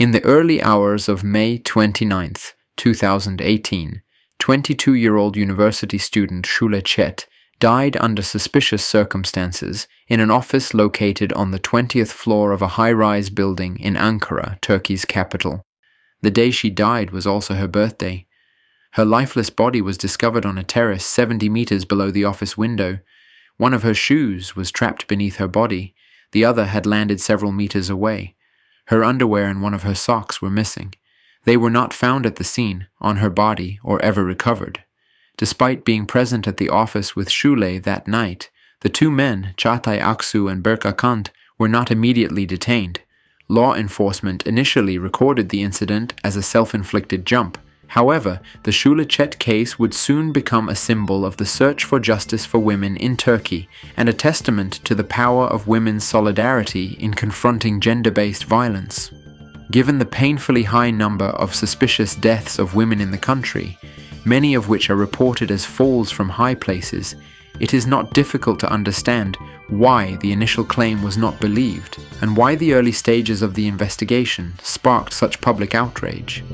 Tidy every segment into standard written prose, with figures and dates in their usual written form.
In the early hours of May 29, 2018, 22-year-old university student Şule Çet died under suspicious circumstances in an office located on the 20th floor of a high-rise building in Ankara, Turkey's capital. The day she died was also her birthday. Her lifeless body was discovered on a terrace 70 meters below the office window. One of her shoes was trapped beneath her body. The other had landed several meters away. Her underwear and one of her socks were missing. They were not found at the scene, on her body, or ever recovered. Despite being present at the office with Şule that night, the two men, Çağatay Aksu and Berk Akand, were not immediately detained. Law enforcement initially recorded the incident as a self-inflicted jump. However, the Şule Çet case would soon become a symbol of the search for justice for women in Turkey and a testament to the power of women's solidarity in confronting gender-based violence. Given the painfully high number of suspicious deaths of women in the country, many of which are reported as falls from high places, it is not difficult to understand why the initial claim was not believed and why the early stages of the investigation sparked such public outrage.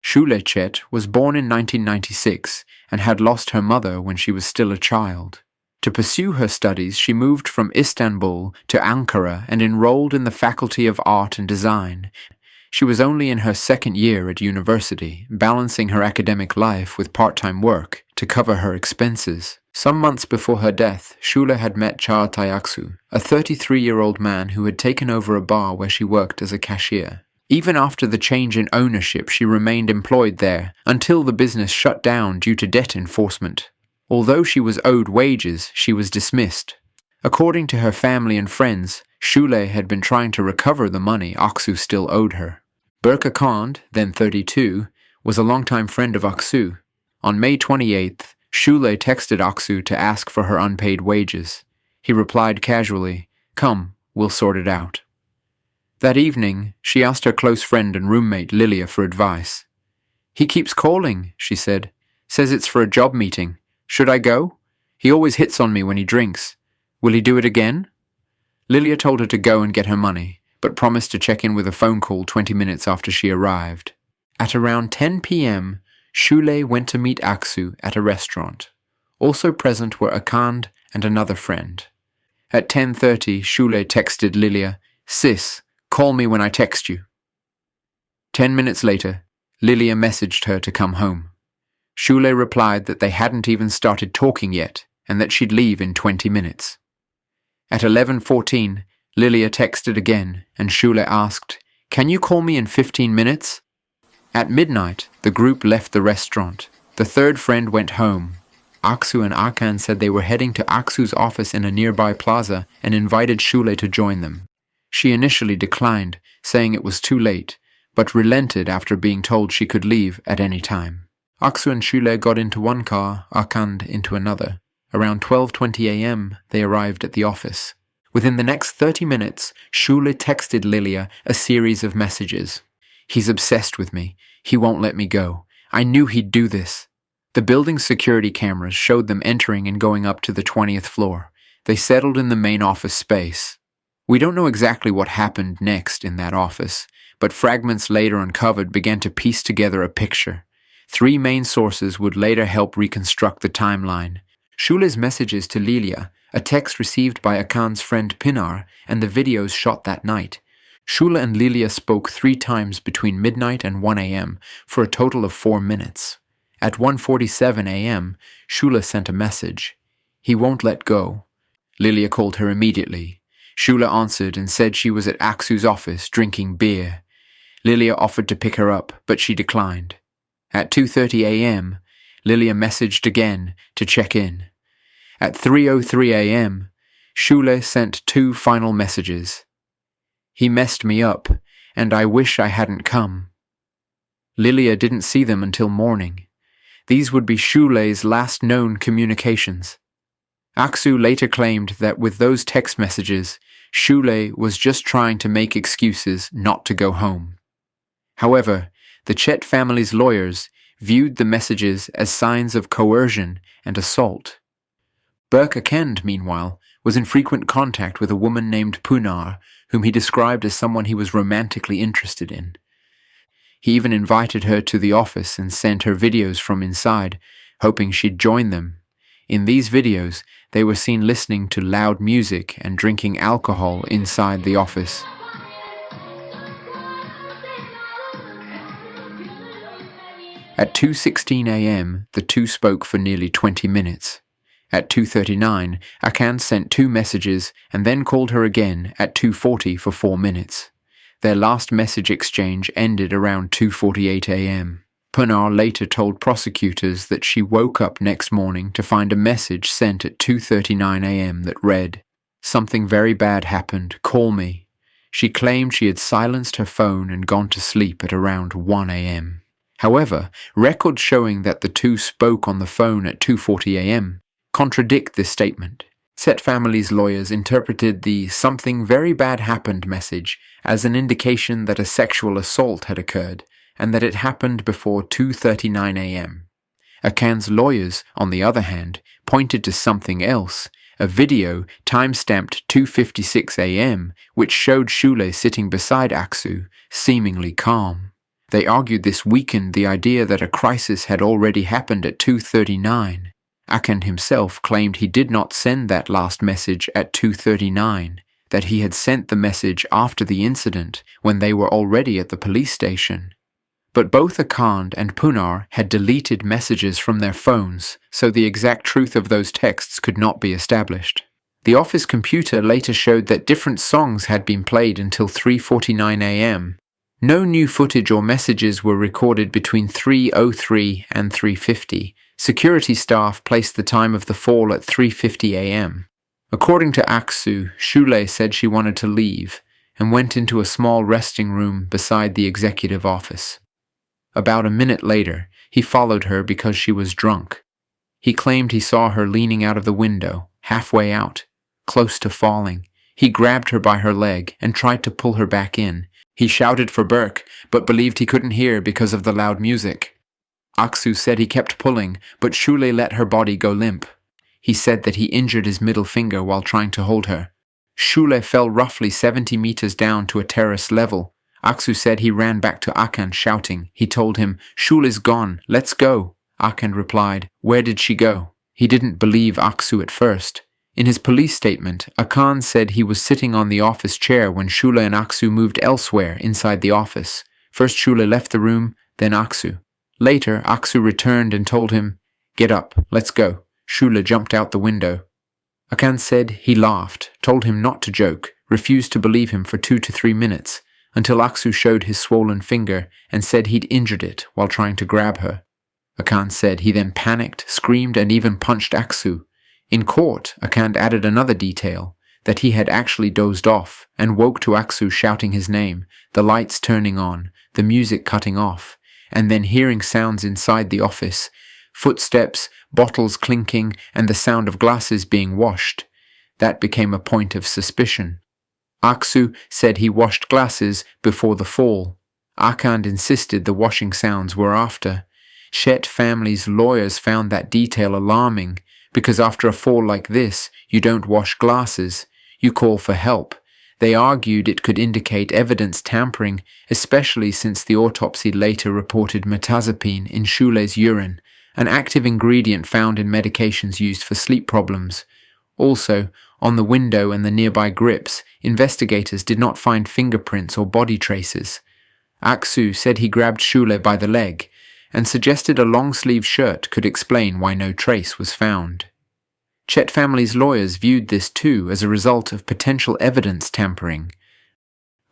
Şule Çet was born in 1996 and had lost her mother when she was still a child. To pursue her studies, she moved from Istanbul to Ankara and enrolled in the Faculty of Art and Design. She was only in her second year at university, balancing her academic life with part-time work to cover her expenses. Some months before her death, Şule had met Çağatay Aksu, a 33-year-old man who had taken over a bar where she worked as a cashier. Even after the change in ownership, she remained employed there until the business shut down due to debt enforcement. Although she was owed wages, she was dismissed. According to her family and friends, Şule had been trying to recover the money Aksu still owed her. Berk Akand, then 32, was a longtime friend of Aksu. On May 28th, Şule texted Aksu to ask for her unpaid wages. He replied casually, "Come, we'll sort it out." That evening, she asked her close friend and roommate Lilia for advice. "He keeps calling," she said. "Says it's for a job meeting. Should I go? He always hits on me when he drinks. Will he do it again?" Lilia told her to go and get her money, but promised to check in with a phone call 20 minutes after she arrived. At around 10 p.m., Şule went to meet Aksu at a restaurant. Also present were Akand and another friend. At 10:30, Şule texted Lilia, "Sis, call me when I text you." 10 minutes later, Lilia messaged her to come home. Şule replied that they hadn't even started talking yet and that she'd leave in 20 minutes. At 11:14, Lilia texted again and Şule asked, "Can you call me in 15 minutes?" At midnight, the group left the restaurant. The third friend went home. Aksu and Akan said they were heading to Aksu's office in a nearby plaza and invited Şule to join them. She initially declined, saying it was too late, but relented after being told she could leave at any time. Aksu and Şule got into one car, Akand into another. Around 12:20 a.m., they arrived at the office. Within the next 30 minutes, Şule texted Lilia a series of messages. "He's obsessed with me. He won't let me go. I knew he'd do this." The building's security cameras showed them entering and going up to the 20th floor. They settled in the main office space. We don't know exactly what happened next in that office, but fragments later uncovered began to piece together a picture. 3 main sources would later help reconstruct the timeline. Şule's messages to Lilia, a text received by Akan's friend Pinar, and the videos shot that night. Şule and Lilia spoke 3 times between midnight and 1 a.m. for a total of 4 minutes. At 1:47 a.m., Şule sent a message. "He won't let go." Lilia called her immediately. Şule answered and said she was at Aksu's office drinking beer. Lilia offered to pick her up, but she declined. At 2:30 a.m., Lilia messaged again to check in. At 3:03 a.m., Şule sent 2 final messages. "He messed me up, and I wish I hadn't come." Lilia didn't see them until morning. These would be Şule's last known communications. Aksu later claimed that with those text messages, Şule was just trying to make excuses not to go home. However, the Çet family's lawyers viewed the messages as signs of coercion and assault. Berk Akend, meanwhile, was in frequent contact with a woman named Pınar, whom he described as someone he was romantically interested in. He even invited her to the office and sent her videos from inside, hoping she'd join them. In these videos, they were seen listening to loud music and drinking alcohol inside the office. At 2:16 a.m., the two spoke for nearly 20 minutes. At 2:39, Akend sent 2 messages and then called her again at 2:40 for 4 minutes. Their last message exchange ended around 2:48 a.m. Pınar later told prosecutors that she woke up next morning to find a message sent at 2:39 a.m. that read, "Something very bad happened, call me." She claimed she had silenced her phone and gone to sleep at around 1 a.m. However, records showing that the two spoke on the phone at 2:40 a.m. contradict this statement. Çet family's lawyers interpreted the "something very bad happened" message as an indication that a sexual assault had occurred and that it happened before 2:39 a.m. Akend's lawyers, on the other hand, pointed to something else, a video time-stamped 2:56 a.m. which showed Şule sitting beside Aksu, seemingly calm. They argued this weakened the idea that a crisis had already happened at 2:39. Akend himself claimed he did not send that last message at 2:39, that he had sent the message after the incident when they were already at the police station. But both Akend and Pınar had deleted messages from their phones, so the exact truth of those texts could not be established. The office computer later showed that different songs had been played until 3:49 a.m. No new footage or messages were recorded between 3:03 and 3:50. Security staff placed the time of the fall at 3:50 a.m. According to Aksu, Şule said she wanted to leave and went into a small resting room beside the executive office. About a minute later, he followed her because she was drunk. He claimed he saw her leaning out of the window, halfway out, close to falling. He grabbed her by her leg and tried to pull her back in. He shouted for Berk, but believed he couldn't hear because of the loud music. Aksu said he kept pulling, but Şule let her body go limp. He said that he injured his middle finger while trying to hold her. Şule fell roughly 70 meters down to a terrace level. Aksu said he ran back to Akend shouting. He told him, "Şule's gone, let's go." Akend replied, "Where did she go?" He didn't believe Aksu at first. In his police statement, Akend said he was sitting on the office chair when Şule and Aksu moved elsewhere inside the office. First Şule left the room, then Aksu. Later, Aksu returned and told him, "Get up, let's go." Şule jumped out the window. Akend said he laughed, told him not to joke, refused to believe him for 2 to 3 minutes, until Aksu showed his swollen finger and said he'd injured it while trying to grab her. Akend said he then panicked, screamed, and even punched Aksu. In court, Akend added another detail, that he had actually dozed off and woke to Aksu shouting his name, the lights turning on, the music cutting off, and then hearing sounds inside the office, footsteps, bottles clinking, and the sound of glasses being washed. That became a point of suspicion. Aksu said he washed glasses before the fall. Akend insisted the washing sounds were after. Çet family's lawyers found that detail alarming, because after a fall like this, you don't wash glasses, you call for help. They argued it could indicate evidence tampering, especially since the autopsy later reported mirtazapine in Şule's urine, an active ingredient found in medications used for sleep problems. Also, on the window and the nearby grips, investigators did not find fingerprints or body traces. Aksu said he grabbed Şule by the leg, and suggested a long-sleeve shirt could explain why no trace was found. Çet family's lawyers viewed this too as a result of potential evidence tampering.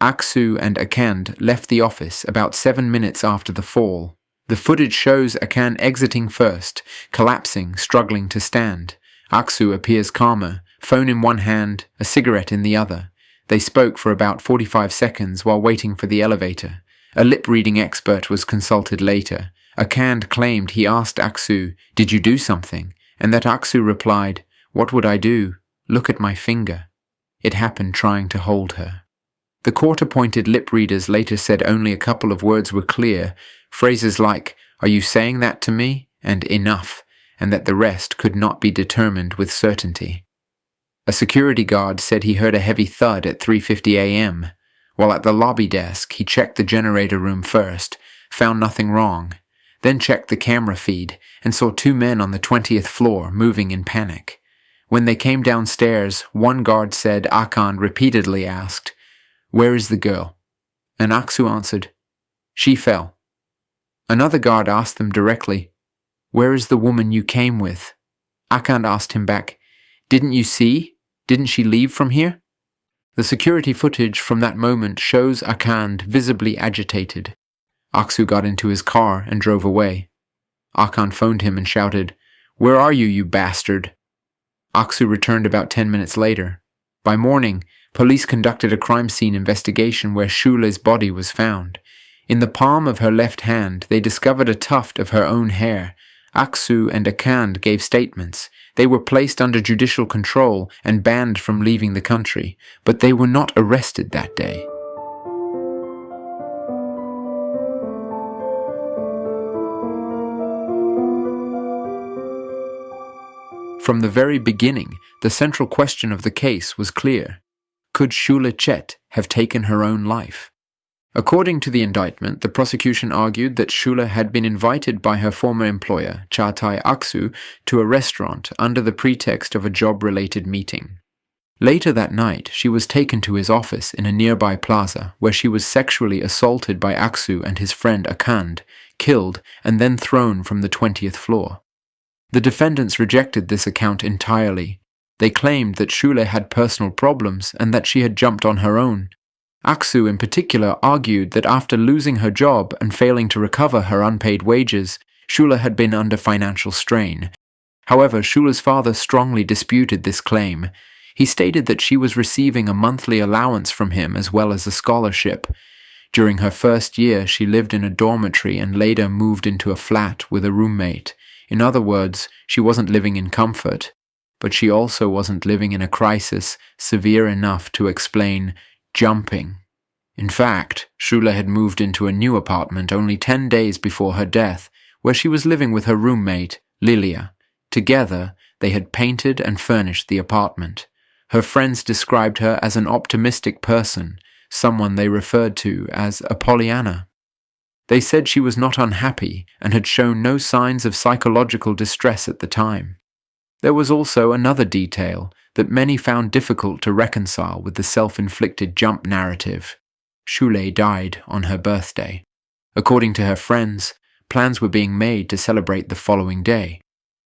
Aksu and Akend left the office about 7 minutes after the fall. The footage shows Akend exiting first, collapsing, struggling to stand. Aksu appears calmer, phone in one hand, a cigarette in the other. They spoke for about 45 seconds while waiting for the elevator. A lip-reading expert was consulted later. Akend claimed he asked Aksu, "Did you do something?" and that Aksu replied, "What would I do? Look at my finger." It happened trying to hold her. The court-appointed lip readers later said only a couple of words were clear, phrases like, "Are you saying that to me?" and "enough," and that the rest could not be determined with certainty. A security guard said he heard a heavy thud at 3:50 a.m. While at the lobby desk, he checked the generator room first, found nothing wrong, then checked the camera feed and saw two men on the 20th floor moving in panic. When they came downstairs, one guard said Akan repeatedly asked, "Where is the girl?" And Aksu answered, "She fell." Another guard asked them directly, "Where is the woman you came with?" Akan asked him back, "Didn't you see? Didn't she leave from here?" The security footage from that moment shows Akan visibly agitated. Aksu got into his car and drove away. Akan phoned him and shouted, "Where are you bastard?" Aksu returned about 10 minutes later. By morning, police conducted a crime scene investigation where Shule's body was found. In the palm of her left hand, they discovered a tuft of her own hair. Aksu and Akan gave statements. They were placed under judicial control and banned from leaving the country, but they were not arrested that day. From the very beginning, the central question of the case was clear. Could Şule Çet have taken her own life? According to the indictment, the prosecution argued that Şule had been invited by her former employer, Çağatay Aksu, to a restaurant under the pretext of a job-related meeting. Later that night, she was taken to his office in a nearby plaza, where she was sexually assaulted by Aksu and his friend Akan, killed, and then thrown from the 20th floor. The defendants rejected this account entirely. They claimed that Şule had personal problems and that she had jumped on her own. Aksu in particular argued that after losing her job and failing to recover her unpaid wages, Şule had been under financial strain. However, Şule's father strongly disputed this claim. He stated that she was receiving a monthly allowance from him as well as a scholarship. During her first year, she lived in a dormitory and later moved into a flat with a roommate. In other words, she wasn't living in comfort, but she also wasn't living in a crisis severe enough to explain jumping. In fact, Şule had moved into a new apartment only 10 days before her death, where she was living with her roommate, Lilia. Together, they had painted and furnished the apartment. Her friends described her as an optimistic person, someone they referred to as a Pollyanna. They said she was not unhappy and had shown no signs of psychological distress at the time. There was also another detail that many found difficult to reconcile with the self-inflicted jump narrative. Şule died on her birthday. According to her friends, plans were being made to celebrate the following day.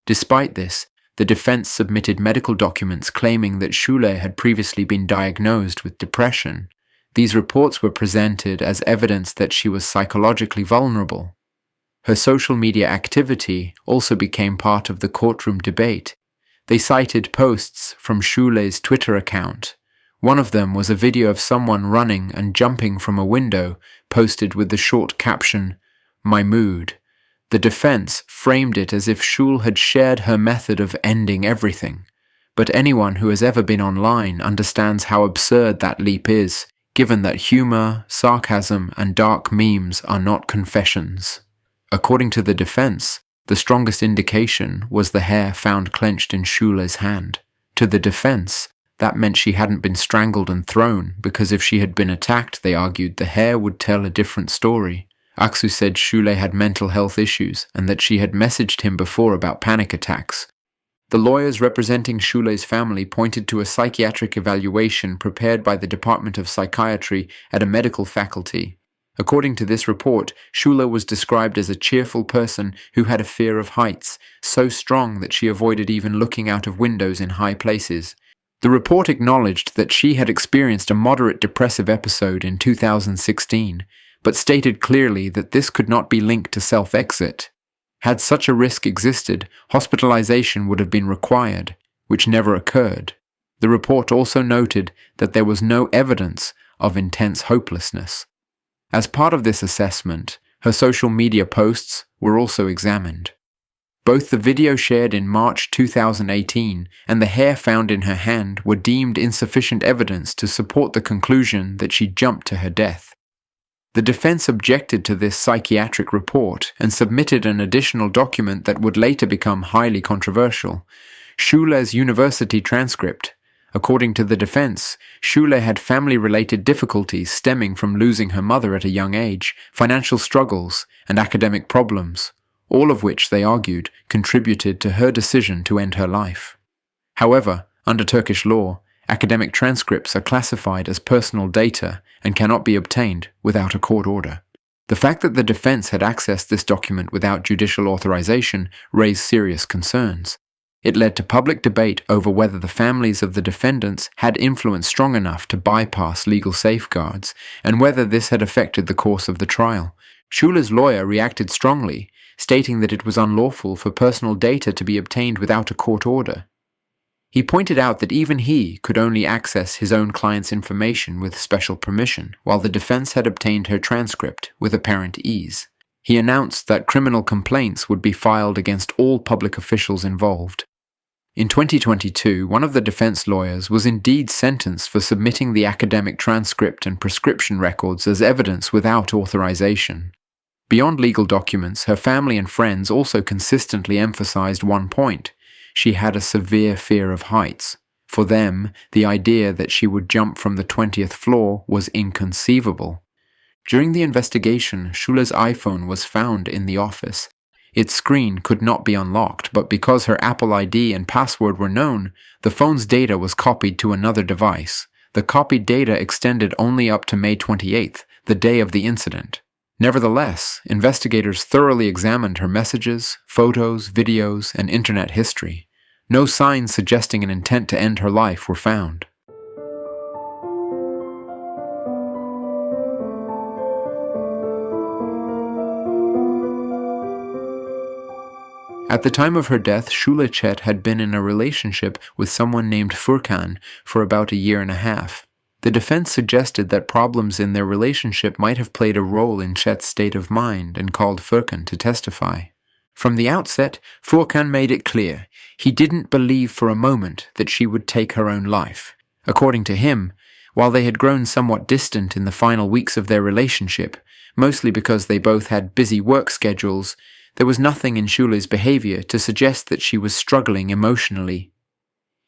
Despite this, the defense submitted medical documents claiming that Şule had previously been diagnosed with depression. These reports were presented as evidence that she was psychologically vulnerable. Her social media activity also became part of the courtroom debate. They cited posts from Şule's Twitter account. One of them was a video of someone running and jumping from a window, posted with the short caption, "My mood." The defense framed it as if Şule had shared her method of ending everything. But anyone who has ever been online understands how absurd that leap is, given that humor, sarcasm, and dark memes are not confessions. According to the defense, the strongest indication was the hair found clenched in Şule's hand. To the defense, that meant she hadn't been strangled and thrown, because if she had been attacked, they argued, the hair would tell a different story. Aksu said Şule had mental health issues and that she had messaged him before about panic attacks. The lawyers representing Şule's family pointed to a psychiatric evaluation prepared by the Department of Psychiatry at a medical faculty. According to this report, Şule was described as a cheerful person who had a fear of heights, so strong that she avoided even looking out of windows in high places. The report acknowledged that she had experienced a moderate depressive episode in 2016, but stated clearly that this could not be linked to self-exit. Had such a risk existed, hospitalization would have been required, which never occurred. The report also noted that there was no evidence of intense hopelessness. As part of this assessment, her social media posts were also examined. Both the video shared in March 2018 and the hair found in her hand were deemed insufficient evidence to support the conclusion that she jumped to her death. The defense objected to this psychiatric report and submitted an additional document that would later become highly controversial: Schule's university transcript. According to the defense, Şule had family-related difficulties stemming from losing her mother at a young age, financial struggles, and academic problems, all of which, they argued, contributed to her decision to end her life. However, under Turkish law, academic transcripts are classified as personal data and cannot be obtained without a court order. The fact that the defense had accessed this document without judicial authorization raised serious concerns. It led to public debate over whether the families of the defendants had influence strong enough to bypass legal safeguards, and whether this had affected the course of the trial. Schule's lawyer reacted strongly, stating that it was unlawful for personal data to be obtained without a court order. He pointed out that even he could only access his own client's information with special permission, while the defense had obtained her transcript with apparent ease. He announced that criminal complaints would be filed against all public officials involved. In 2022, one of the defense lawyers was indeed sentenced for submitting the academic transcript and prescription records as evidence without authorization. Beyond legal documents, her family and friends also consistently emphasized one point: she had a severe fear of heights. For them, the idea that she would jump from the 20th floor was inconceivable. During the investigation, Schule's iPhone was found in the office. Its screen could not be unlocked, but because her Apple ID and password were known, the phone's data was copied to another device. The copied data extended only up to May 28th, the day of the incident. Nevertheless, investigators thoroughly examined her messages, photos, videos, and internet history. No signs suggesting an intent to end her life were found. At the time of her death, Şule Çet had been in a relationship with someone named Furkan for about a year and a half. The defense suggested that problems in their relationship might have played a role in Çet's state of mind and called Furkan to testify. From the outset, Furkan made it clear he didn't believe for a moment that she would take her own life. According to him, while they had grown somewhat distant in the final weeks of their relationship, mostly because they both had busy work schedules, there was nothing in Schule's behavior to suggest that she was struggling emotionally.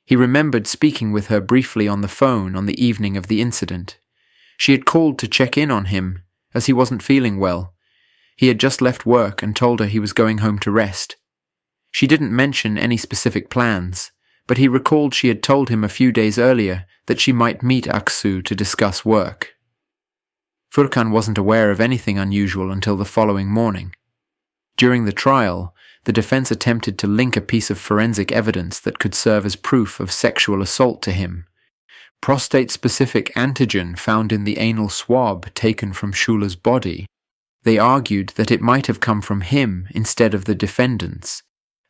He remembered speaking with her briefly on the phone on the evening of the incident. She had called to check in on him, as he wasn't feeling well. He had just left work and told her he was going home to rest. She didn't mention any specific plans, but he recalled she had told him a few days earlier that she might meet Aksu to discuss work. Furkan wasn't aware of anything unusual until the following morning. During the trial, the defense attempted to link a piece of forensic evidence that could serve as proof of sexual assault to him. Prostate-specific antigen found in the anal swab taken from Schule's body. They argued that it might have come from him instead of the defendants.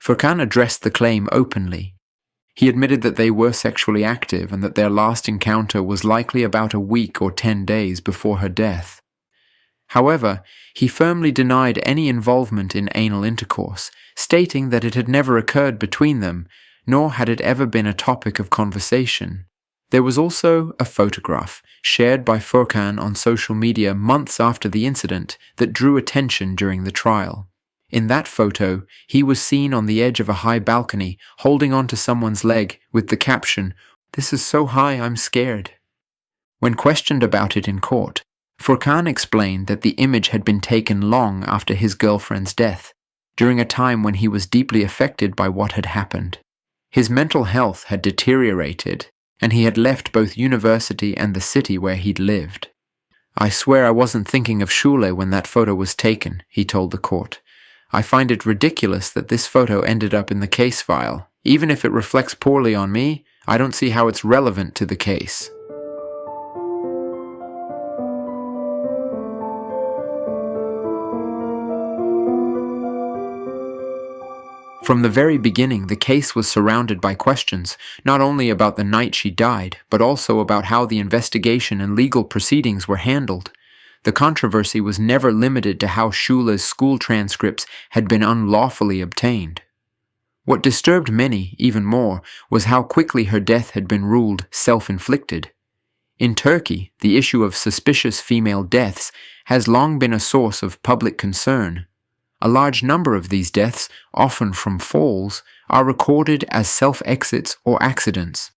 Furkan addressed the claim openly. He admitted that they were sexually active and that their last encounter was likely about a week or 10 days before her death. However, he firmly denied any involvement in anal intercourse, stating that it had never occurred between them, nor had it ever been a topic of conversation. There was also a photograph, shared by Furkan on social media months after the incident, that drew attention during the trial. In that photo, he was seen on the edge of a high balcony, holding onto someone's leg, with the caption, "This is so high I'm scared." When questioned about it in court, Furkan explained that the image had been taken long after his girlfriend's death, during a time when he was deeply affected by what had happened. His mental health had deteriorated, and he had left both university and the city where he'd lived. "I swear I wasn't thinking of Şule when that photo was taken," he told the court. "I find it ridiculous that this photo ended up in the case file. Even if it reflects poorly on me, I don't see how it's relevant to the case." From the very beginning, the case was surrounded by questions, not only about the night she died, but also about how the investigation and legal proceedings were handled. The controversy was never limited to how Schule's school transcripts had been unlawfully obtained. What disturbed many, even more, was how quickly her death had been ruled self-inflicted. In Turkey, the issue of suspicious female deaths has long been a source of public concern. A large number of these deaths, often from falls, are recorded as self-exits or accidents.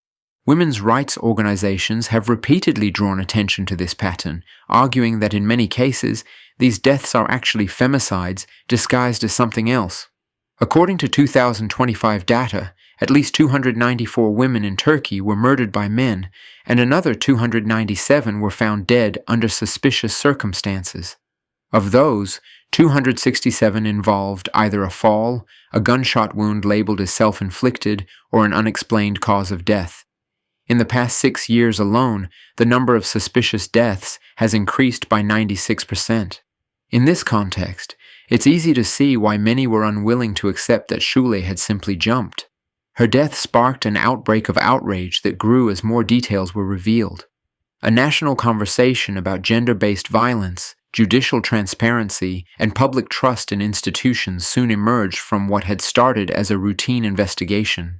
Women's rights organizations have repeatedly drawn attention to this pattern, arguing that in many cases, these deaths are actually femicides disguised as something else. According to 2025 data, at least 294 women in Turkey were murdered by men, and another 297 were found dead under suspicious circumstances. Of those, 267 involved either a fall, a gunshot wound labeled as self-inflicted, or an unexplained cause of death. In the past 6 years alone, the number of suspicious deaths has increased by 96%. In this context, it's easy to see why many were unwilling to accept that Şule had simply jumped. Her death sparked an outbreak of outrage that grew as more details were revealed. A national conversation about gender-based violence, judicial transparency, and public trust in institutions soon emerged from what had started as a routine investigation.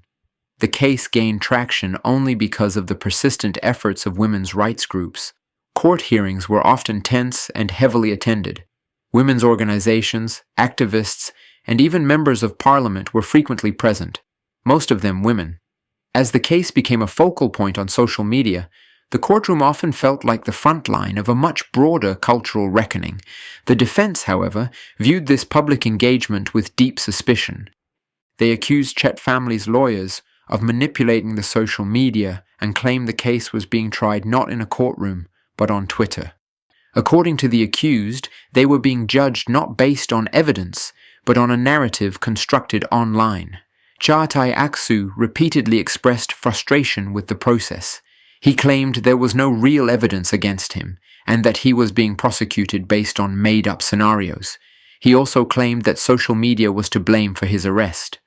The case gained traction only because of the persistent efforts of women's rights groups. Court hearings were often tense and heavily attended. Women's organizations, activists, and even members of parliament were frequently present, most of them women. As the case became a focal point on social media, the courtroom often felt like the front line of a much broader cultural reckoning. The defense, however, viewed this public engagement with deep suspicion. They accused Çet family's lawyers of manipulating the social media and claimed the case was being tried not in a courtroom, but on Twitter. According to the accused, they were being judged not based on evidence, but on a narrative constructed online. Çağatay Aksu repeatedly expressed frustration with the process. He claimed there was no real evidence against him, and that he was being prosecuted based on made-up scenarios. He also claimed that social media was to blame for his arrest.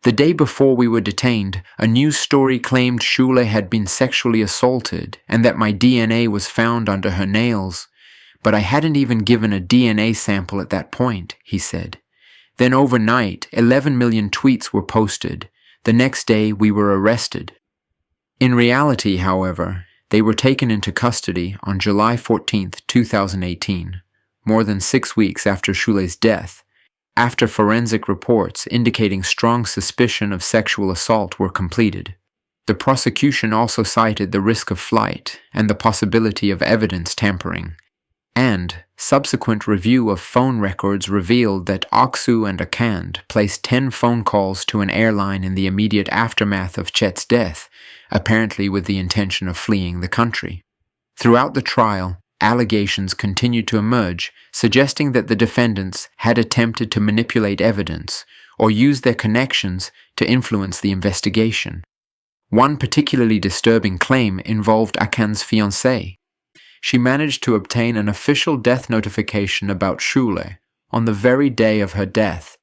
The day before we were detained, a news story claimed Şule had been sexually assaulted and that my DNA was found under her nails. But I hadn't even given a DNA sample at that point, he said. Then overnight, 11 million tweets were posted. The next day, we were arrested. In reality, however, they were taken into custody on July 14, 2018, more than 6 weeks after Şule's death, after forensic reports indicating strong suspicion of sexual assault were completed. The prosecution also cited the risk of flight and the possibility of evidence tampering. And subsequent review of phone records revealed that Aksu and Akand placed 10 phone calls to an airline in the immediate aftermath of Çet's death, apparently with the intention of fleeing the country. Throughout the trial, allegations continued to emerge, suggesting that the defendants had attempted to manipulate evidence or use their connections to influence the investigation. One particularly disturbing claim involved Akand's fiancée. She managed to obtain an official death notification about Şule on the very day of her death,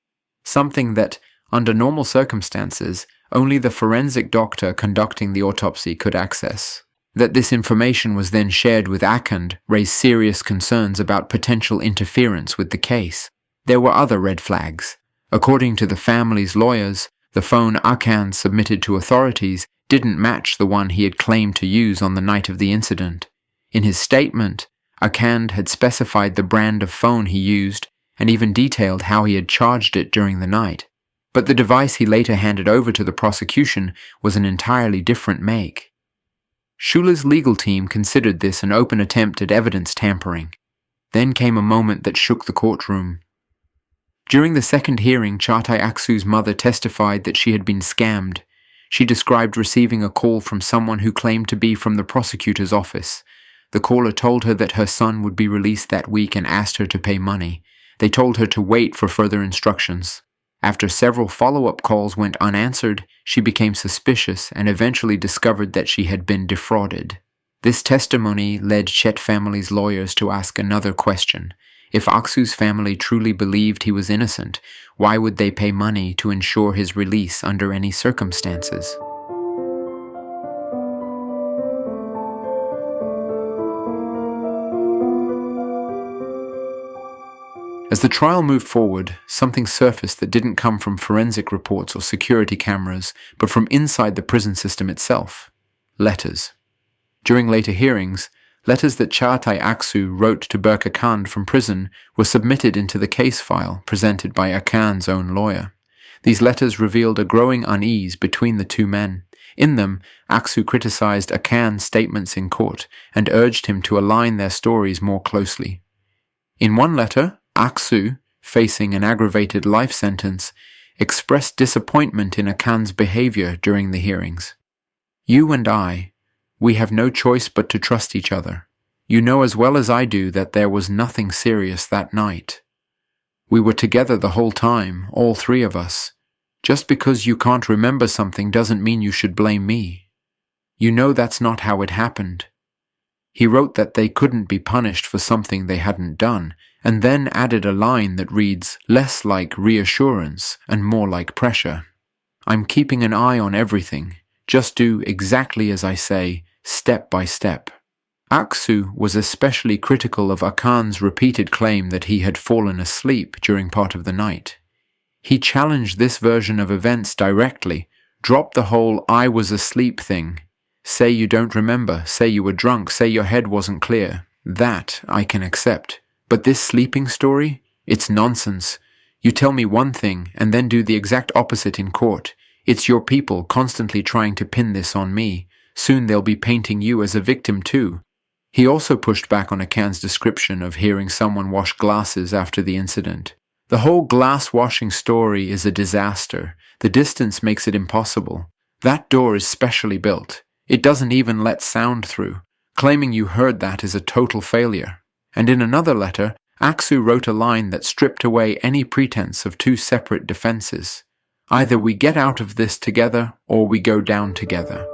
something that, under normal circumstances, only the forensic doctor conducting the autopsy could access. That this information was then shared with Akand raised serious concerns about potential interference with the case. There were other red flags. According to the family's lawyers, the phone Akand submitted to authorities didn't match the one he had claimed to use on the night of the incident. In his statement, Akand had specified the brand of phone he used and even detailed how he had charged it during the night. But the device he later handed over to the prosecution was an entirely different make. Şule's legal team considered this an open attempt at evidence tampering. Then came a moment that shook the courtroom. During the second hearing, Çağatay Aksu's mother testified that she had been scammed. She described receiving a call from someone who claimed to be from the prosecutor's office. The caller told her that her son would be released that week and asked her to pay money. They told her to wait for further instructions. After several follow-up calls went unanswered, she became suspicious and eventually discovered that she had been defrauded. This testimony led Çet family's lawyers to ask another question. If Aksu's family truly believed he was innocent, why would they pay money to ensure his release under any circumstances? As the trial moved forward, something surfaced that didn't come from forensic reports or security cameras, but from inside the prison system itself. Letters. During later hearings, letters that Çağatay Aksu wrote to Berk Akan from prison were submitted into the case file presented by Akan's own lawyer. These letters revealed a growing unease between the two men. In them, Aksu criticized Akan's statements in court and urged him to align their stories more closely. In one letter, Aksu, facing an aggravated life sentence, expressed disappointment in Akan's behavior during the hearings. "You and I, we have no choice but to trust each other. You know as well as I do that there was nothing serious that night. We were together the whole time, all three of us. Just because you can't remember something doesn't mean you should blame me. You know that's not how it happened." He wrote that they couldn't be punished for something they hadn't done, and then added a line that reads, less like reassurance and more like pressure. "I'm keeping an eye on everything. Just do exactly as I say, step by step." Aksu was especially critical of Akan's repeated claim that he had fallen asleep during part of the night. He challenged this version of events directly, dropped the whole "I was asleep" thing. Say you don't remember, say you were drunk, say your head wasn't clear. That I can accept. But this sleeping story? It's nonsense. You tell me one thing and then do the exact opposite in court. It's your people constantly trying to pin this on me. Soon they'll be painting you as a victim too. He also pushed back on Akan's description of hearing someone wash glasses after the incident. The whole glass washing story is a disaster. The distance makes it impossible. That door is specially built. It doesn't even let sound through. Claiming you heard that is a total failure. And in another letter, Aksu wrote a line that stripped away any pretense of two separate defenses. Either we get out of this together or we go down together.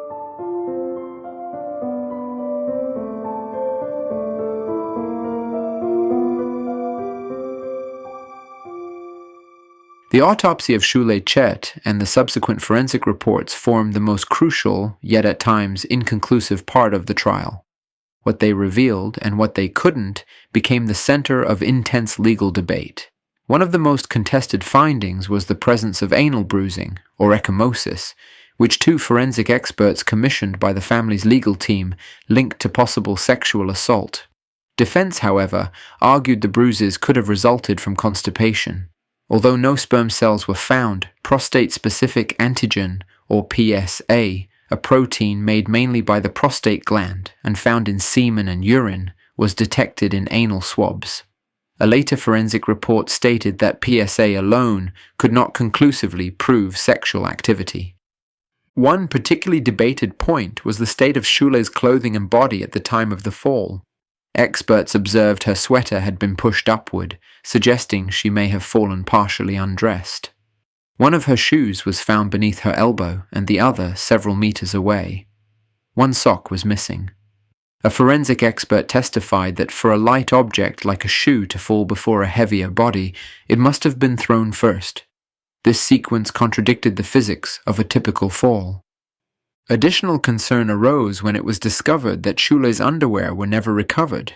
The autopsy of Şule Çet and the subsequent forensic reports formed the most crucial, yet at times inconclusive part of the trial. What they revealed and what they couldn't became the center of intense legal debate. One of the most contested findings was the presence of anal bruising, or ecchymosis, which two forensic experts commissioned by the family's legal team linked to possible sexual assault. Defense, however, argued the bruises could have resulted from constipation. Although no sperm cells were found, prostate-specific antigen, or PSA, a protein made mainly by the prostate gland and found in semen and urine, was detected in anal swabs. A later forensic report stated that PSA alone could not conclusively prove sexual activity. One particularly debated point was the state of Şule's clothing and body at the time of the fall. Experts observed her sweater had been pushed upward, suggesting she may have fallen partially undressed. One of her shoes was found beneath her elbow and the other several meters away. One sock was missing. A forensic expert testified that for a light object like a shoe to fall before a heavier body, it must have been thrown first. This sequence contradicted the physics of a typical fall. Additional concern arose when it was discovered that Şule's underwear were never recovered.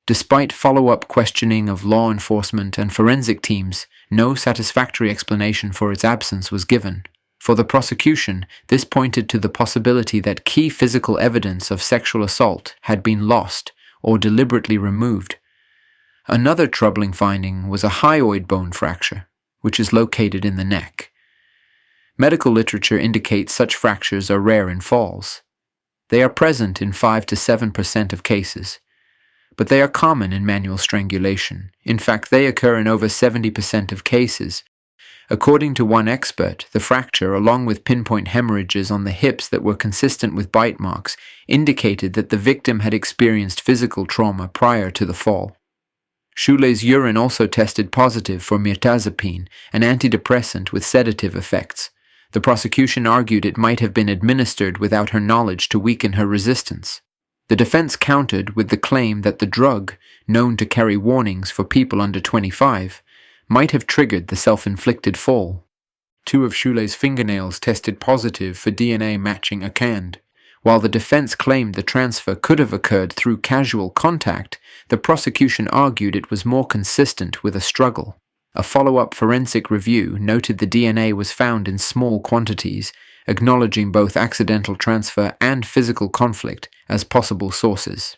Despite follow-up questioning of law enforcement and forensic teams, no satisfactory explanation for its absence was given. For the prosecution, this pointed to the possibility that key physical evidence of sexual assault had been lost or deliberately removed. Another troubling finding was a hyoid bone fracture, which is located in the neck. Medical literature indicates such fractures are rare in falls. They are present in 5 to 7% of cases, but they are common in manual strangulation. In fact, they occur in over 70% of cases. According to one expert, the fracture, along with pinpoint hemorrhages on the hips that were consistent with bite marks, indicated that the victim had experienced physical trauma prior to the fall. Şule's urine also tested positive for mirtazapine, an antidepressant with sedative effects. The prosecution argued it might have been administered without her knowledge to weaken her resistance. The defense countered with the claim that the drug, known to carry warnings for people under 25, might have triggered the self-inflicted fall. 2 of Şule's fingernails tested positive for DNA matching Akan, While the defense claimed the transfer could have occurred through casual contact, the prosecution argued it was more consistent with a struggle. A follow-up forensic review noted the DNA was found in small quantities, acknowledging both accidental transfer and physical conflict as possible sources.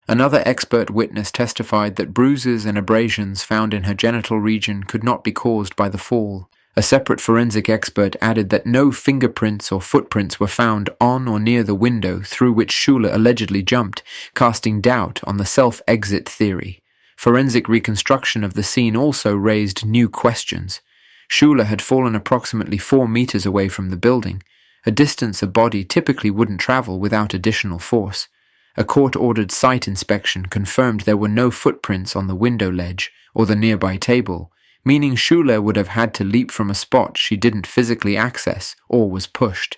Another expert witness testified that bruises and abrasions found in her genital region could not be caused by the fall. A separate forensic expert added that no fingerprints or footprints were found on or near the window through which Şule allegedly jumped, casting doubt on the self-exit theory. Forensic reconstruction of the scene also raised new questions. Şule had fallen approximately 4 meters away from the building, a distance a body typically wouldn't travel without additional force. A court-ordered site inspection confirmed there were no footprints on the window ledge or the nearby table, meaning Şule would have had to leap from a spot she didn't physically access or was pushed.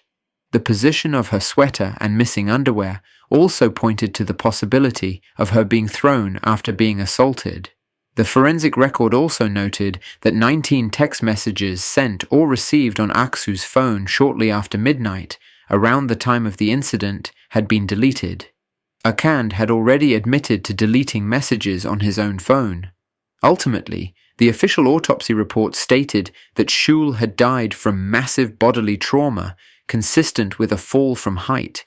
The position of her sweater and missing underwear also pointed to the possibility of her being thrown after being assaulted. The forensic record also noted that 19 text messages sent or received on Aksu's phone shortly after midnight, around the time of the incident, had been deleted. Akand had already admitted to deleting messages on his own phone. Ultimately, the official autopsy report stated that Şule had died from massive bodily trauma consistent with a fall from height,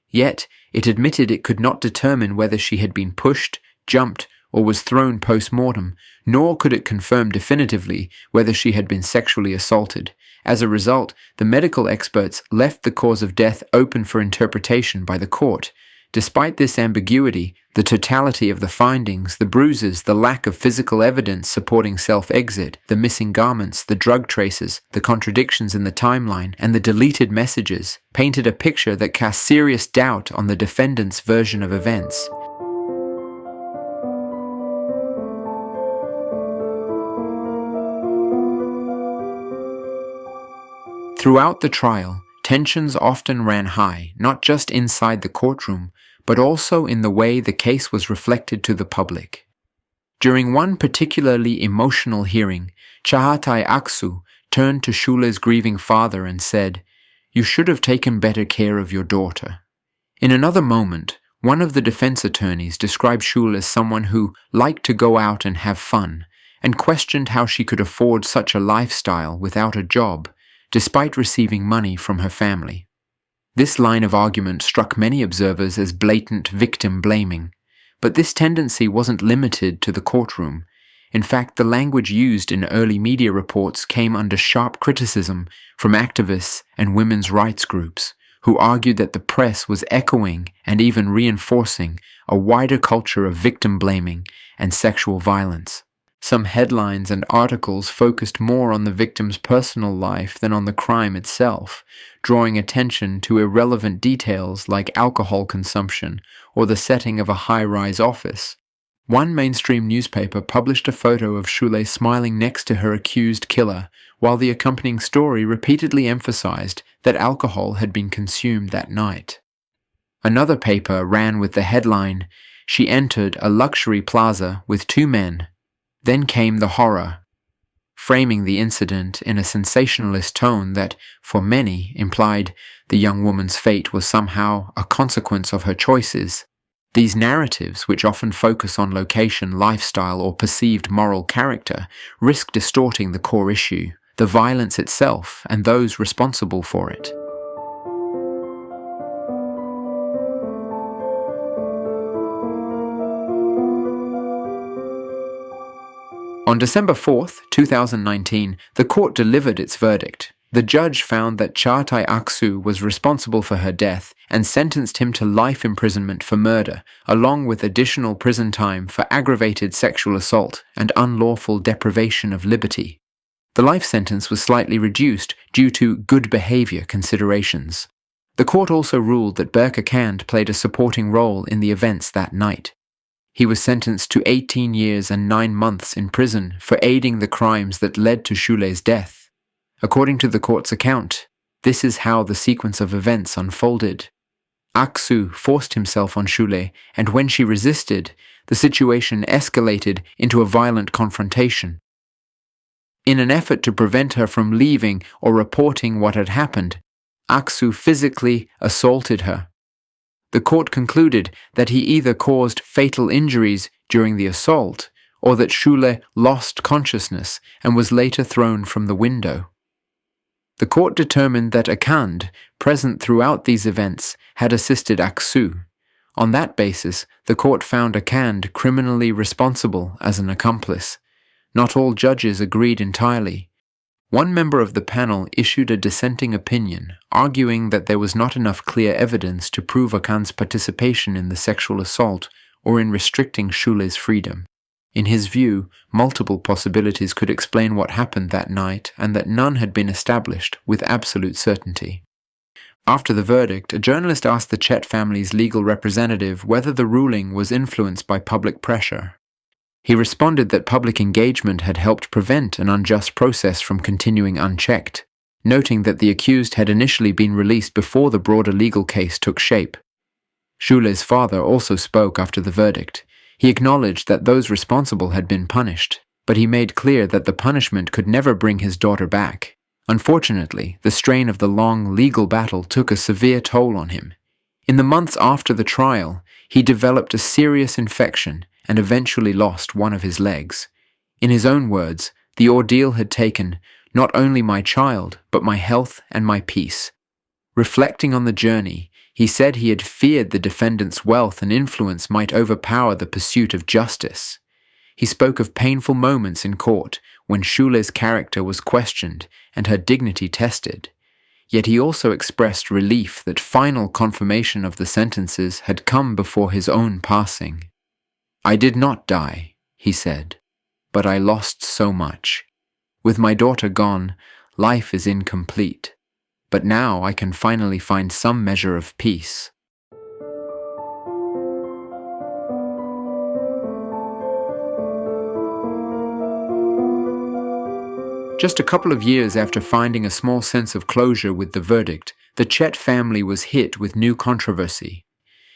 yet it admitted it could not determine whether she had been pushed, jumped, or was thrown post-mortem, nor could it confirm definitively whether she had been sexually assaulted. As a result, the medical experts left the cause of death open for interpretation by the court. Despite this ambiguity, the totality of the findings, the bruises, the lack of physical evidence supporting self-exit, the missing garments, the drug traces, the contradictions in the timeline, and the deleted messages, painted a picture that cast serious doubt on the defendant's version of events. Throughout the trial, tensions often ran high, not just inside the courtroom, but also in the way the case was reflected to the public. During one particularly emotional hearing, Çağatay Aksu turned to Şule's grieving father and said, "You should have taken better care of your daughter." In another moment, one of the defense attorneys described Şule as someone who liked to go out and have fun, and questioned how she could afford such a lifestyle without a job, despite receiving money from her family. This line of argument struck many observers as blatant victim blaming, but this tendency wasn't limited to the courtroom. In fact, the language used in early media reports came under sharp criticism from activists and women's rights groups, who argued that the press was echoing and even reinforcing a wider culture of victim blaming and sexual violence. Some headlines and articles focused more on the victim's personal life than on the crime itself, drawing attention to irrelevant details like alcohol consumption or the setting of a high-rise office. One mainstream newspaper published a photo of Şule smiling next to her accused killer, while the accompanying story repeatedly emphasized that alcohol had been consumed that night. Another paper ran with the headline, "She entered a luxury plaza with 2 men. Then came the horror," framing the incident in a sensationalist tone that, for many, implied the young woman's fate was somehow a consequence of her choices. These narratives, which often focus on location, lifestyle, or perceived moral character, risk distorting the core issue, the violence itself, and those responsible for it. On December 4, 2019, the court delivered its verdict. The judge found that Çağatay Aksu was responsible for her death and sentenced him to life imprisonment for murder, along with additional prison time for aggravated sexual assault and unlawful deprivation of liberty. The life sentence was slightly reduced due to good behavior considerations. The court also ruled that Berke Kand played a supporting role in the events that night. He was sentenced to 18 years and 9 months in prison for aiding the crimes that led to Şule's death. According to the court's account, this is how the sequence of events unfolded. Aksu forced himself on Şule, and when she resisted, the situation escalated into a violent confrontation. In an effort to prevent her from leaving or reporting what had happened, Aksu physically assaulted her, The court concluded that he either caused fatal injuries during the assault or that Şule lost consciousness and was later thrown from the window. The court determined that Akand, present throughout these events, had assisted Aksu. On that basis, the court found Akand criminally responsible as an accomplice. Not all judges agreed entirely. One member of the panel issued a dissenting opinion, arguing that there was not enough clear evidence to prove Akand's participation in the sexual assault or in restricting Şule's freedom. In his view, multiple possibilities could explain what happened that night and that none had been established with absolute certainty. After the verdict, a journalist asked the Çet family's legal representative whether the ruling was influenced by public pressure. He responded that public engagement had helped prevent an unjust process from continuing unchecked, noting that the accused had initially been released before the broader legal case took shape. Şule's father also spoke after the verdict. He acknowledged that those responsible had been punished, but he made clear that the punishment could never bring his daughter back. Unfortunately, the strain of the long legal battle took a severe toll on him. In the months after the trial, he developed a serious infection and eventually lost one of his legs. In his own words, the ordeal had taken not only my child, but my health and my peace. Reflecting on the journey, he said he had feared the defendant's wealth and influence might overpower the pursuit of justice. He spoke of painful moments in court when Şule's character was questioned and her dignity tested. Yet he also expressed relief that final confirmation of the sentences had come before his own passing. "I did not die," he said, "but I lost so much. With my daughter gone, life is incomplete. But now I can finally find some measure of peace." Just a couple of years after finding a small sense of closure with the verdict, the Çet family was hit with new controversy.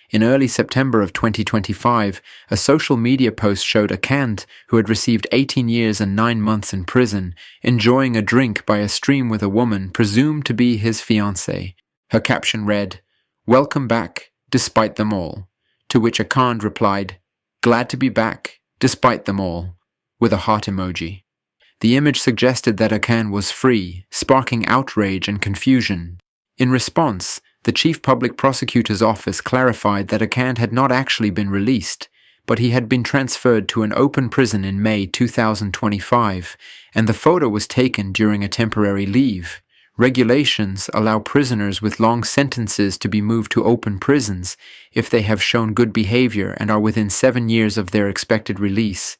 In early September of 2025, a social media post showed Akand, who had received 18 years and 9 months in prison, enjoying a drink by a stream with a woman presumed to be his fiancée. Her caption read, "Welcome back, despite them all," to which Akand replied, "Glad to be back, despite them all," with a heart emoji. The image suggested that Akand was free, sparking outrage and confusion. In response, the Chief Public Prosecutor's Office clarified that Akand had not actually been released, but he had been transferred to an open prison in May 2025, and the photo was taken during a temporary leave. Regulations allow prisoners with long sentences to be moved to open prisons if they have shown good behavior and are within 7 years of their expected release.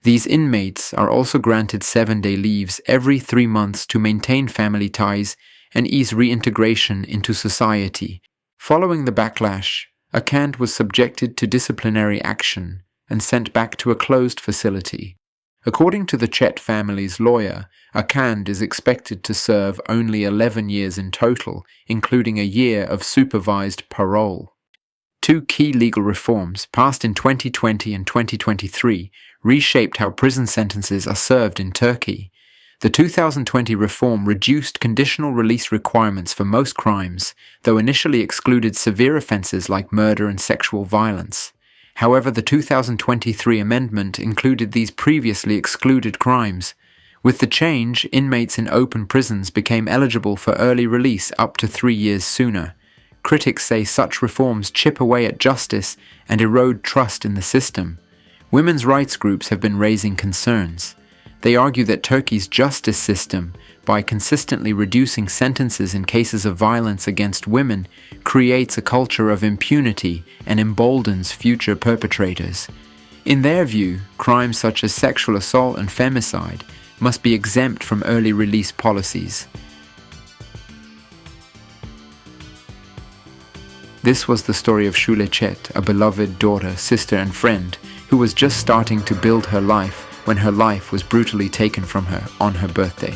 These inmates are also granted 7-day leaves every 3 months to maintain family ties and ease reintegration into society. Following the backlash, Akand was subjected to disciplinary action and sent back to a closed facility. According to the Çet family's lawyer, Akand is expected to serve only 11 years in total, including a year of supervised parole. 2 key legal reforms, passed in 2020 and 2023, reshaped how prison sentences are served in Turkey. The 2020 reform reduced conditional release requirements for most crimes, though initially excluded severe offences like murder and sexual violence. However, the 2023 amendment included these previously excluded crimes. With the change, inmates in open prisons became eligible for early release up to 3 years sooner. Critics say such reforms chip away at justice and erode trust in the system. Women's rights groups have been raising concerns. They argue that Turkey's justice system, by consistently reducing sentences in cases of violence against women, creates a culture of impunity and emboldens future perpetrators. In their view, crimes such as sexual assault and femicide must be exempt from early release policies. This was the story of Şule Çet, a beloved daughter, sister and friend, who was just starting to build her life when her life was brutally taken from her on her birthday.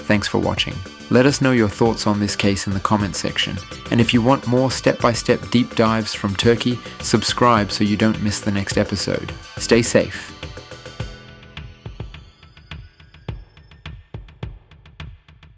Thanks for watching. Let us know your thoughts on this case in the comment section. And if you want more step-by-step deep dives from Turkey, subscribe so you don't miss the next episode. Stay safe.